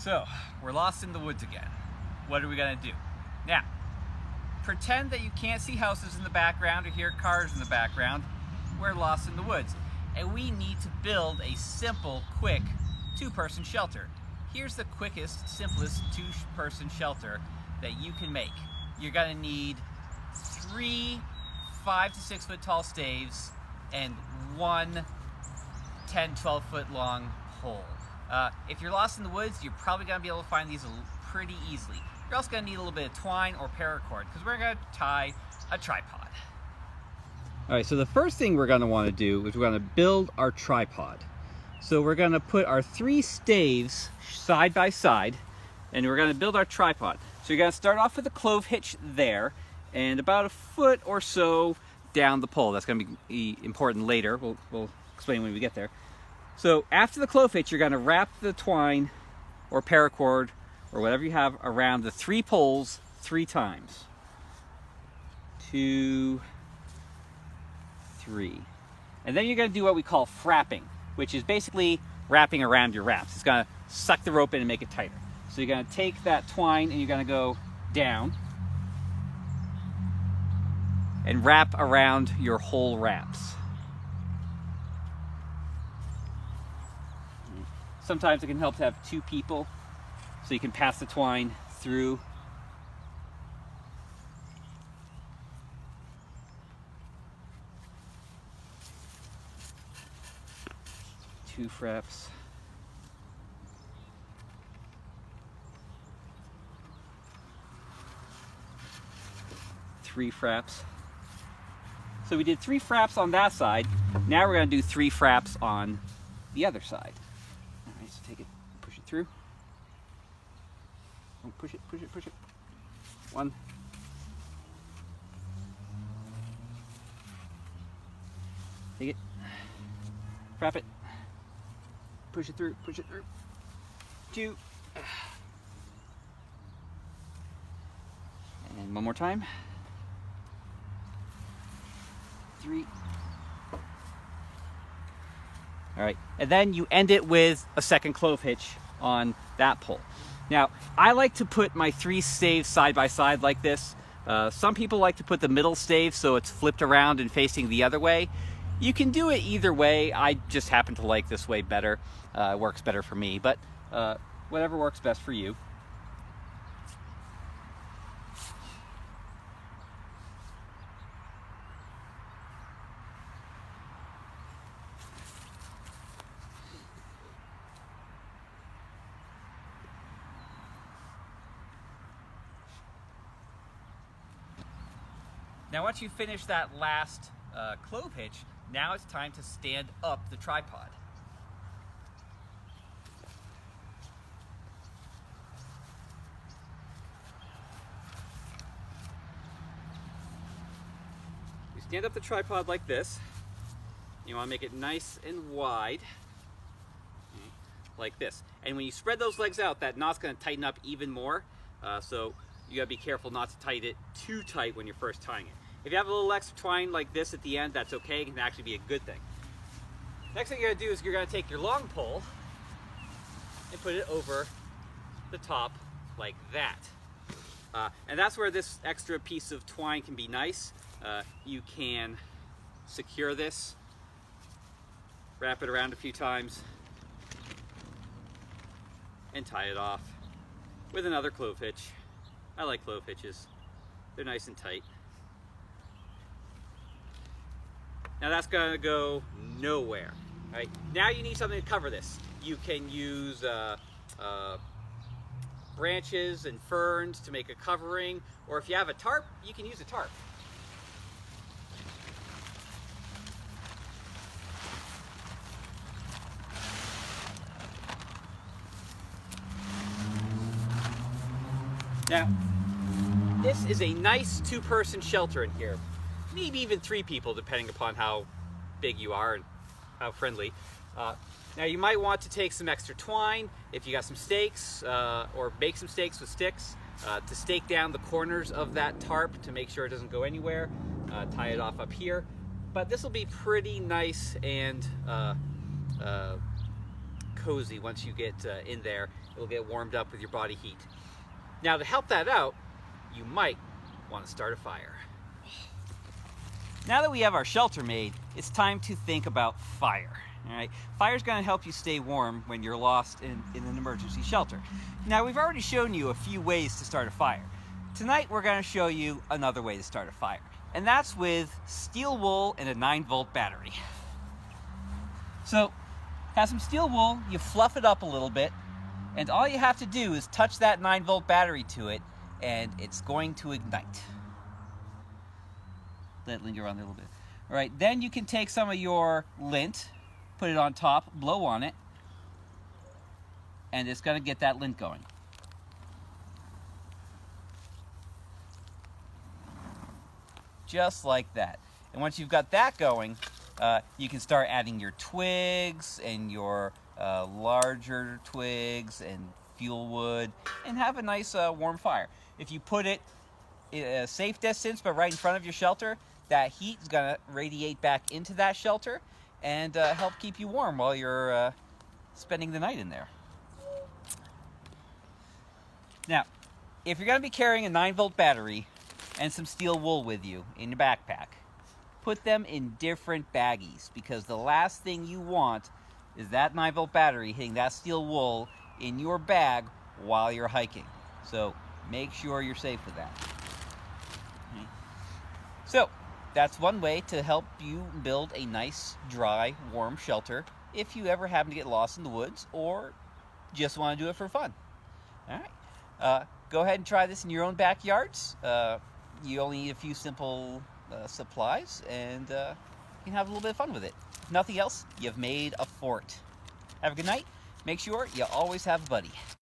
So, we're lost in the woods again. What are we gonna do? Now, pretend that you can't see houses in the background or hear cars in the background. We're lost in the woods, and we need to build a simple, quick, two-person shelter. Here's the quickest, simplest two-person shelter that you can make. You're gonna need 3 5 to 6 foot tall staves and 1 10, 12 foot long pole. If you're lost in the woods, you're probably gonna be able to find these pretty easily. You're also gonna need a little bit of twine or paracord because we're gonna tie a tripod. All right, so the first thing we're gonna wanna do is we're gonna build our tripod. So we're gonna put our 3 staves side by side and we're gonna build our tripod. So you're gonna start off with a clove hitch there and about a foot or so down the pole. That's gonna be important later. We'll explain when we get there. So after the clove hitch, you're gonna wrap the twine or paracord or whatever you have around the 3 poles 3 times. 2, 3. And then you're gonna do what we call frapping, which is basically wrapping around your wraps. It's gonna suck the rope in and make it tighter. So you're gonna take that twine and you're gonna go down and wrap around your whole wraps. Sometimes it can help to have 2 people so you can pass the twine through. Two fraps. Three fraps. So we did 3 fraps on that side. Now we're going to do 3 fraps on the other side. All right, so take it, push it through. Oh, push it, push it, push it. 1. Take it. Frap it. Push it through, push it through. 2. And 1 more time. 3. All right, and then you end it with a second clove hitch on that pole. Now, I like to put my 3 staves side by side like this. Some people like to put the middle stave so it's flipped around and facing the other way. You can do it either way. I just happen to like this way better. It works better for me, but whatever works best for you. Now once you finish that last clove hitch, now it's time to stand up the tripod. You stand up the tripod like this. You want to make it nice and wide, like this. And when you spread those legs out, that knot's going to tighten up even more. So you got to be careful not to tighten it too tight when you're first tying it. If you have a little extra twine like this at the end, that's okay. It can actually be a good thing. Next thing you're going to do is you're going to take your long pole and put it over the top like that. And that's where this extra piece of twine can be nice. You can secure this, wrap it around a few times, and tie it off with another clove hitch. I like clove hitches. They're nice and tight. Now that's gonna go nowhere, right? Now you need something to cover this. You can use branches and ferns to make a covering, or if you have a tarp, you can use a tarp. Now, this is a nice 2-person shelter in here. Maybe even 3 people, depending upon how big you are and how friendly. Now you might want to take some extra twine if you got some stakes, or make some stakes with sticks to stake down the corners of that tarp to make sure it doesn't go anywhere. Tie it off up here. But this will be pretty nice and cozy once you get in there. It'll get warmed up with your body heat. Now, to help that out, you might want to start a fire. Now that we have our shelter made, it's time to think about fire. All right, fire's going to help you stay warm when you're lost in an emergency shelter. Now, we've already shown you a few ways to start a fire. Tonight, we're going to show you another way to start a fire, and that's with steel wool and a 9-volt battery. So, have some steel wool, you fluff it up a little bit, and all you have to do is touch that 9-volt battery to it, and it's going to ignite. Let it linger on there a little bit. All right, then you can take some of your lint, put it on top, blow on it, and it's going to get that lint going. Just like that. And once you've got that going, you can start adding your twigs and your larger twigs and fuel wood and have a nice warm fire. If you put it at a safe distance but right in front of your shelter, that heat is going to radiate back into that shelter and help keep you warm while you're spending the night in there. Now, if you're going to be carrying a 9-volt battery and some steel wool with you in your backpack, put them in different baggies, because the last thing you want is that 9-volt battery hitting that steel wool in your bag while you're hiking. So make sure you're safe with that. Okay. So that's one way to help you build a nice, dry, warm shelter if you ever happen to get lost in the woods or just want to do it for fun. All right. Go ahead and try this in your own backyards. You only need a few simple supplies, and you can have a little bit of fun with it. If nothing else, you've made a fort. Have a good night. Make sure you always have a buddy.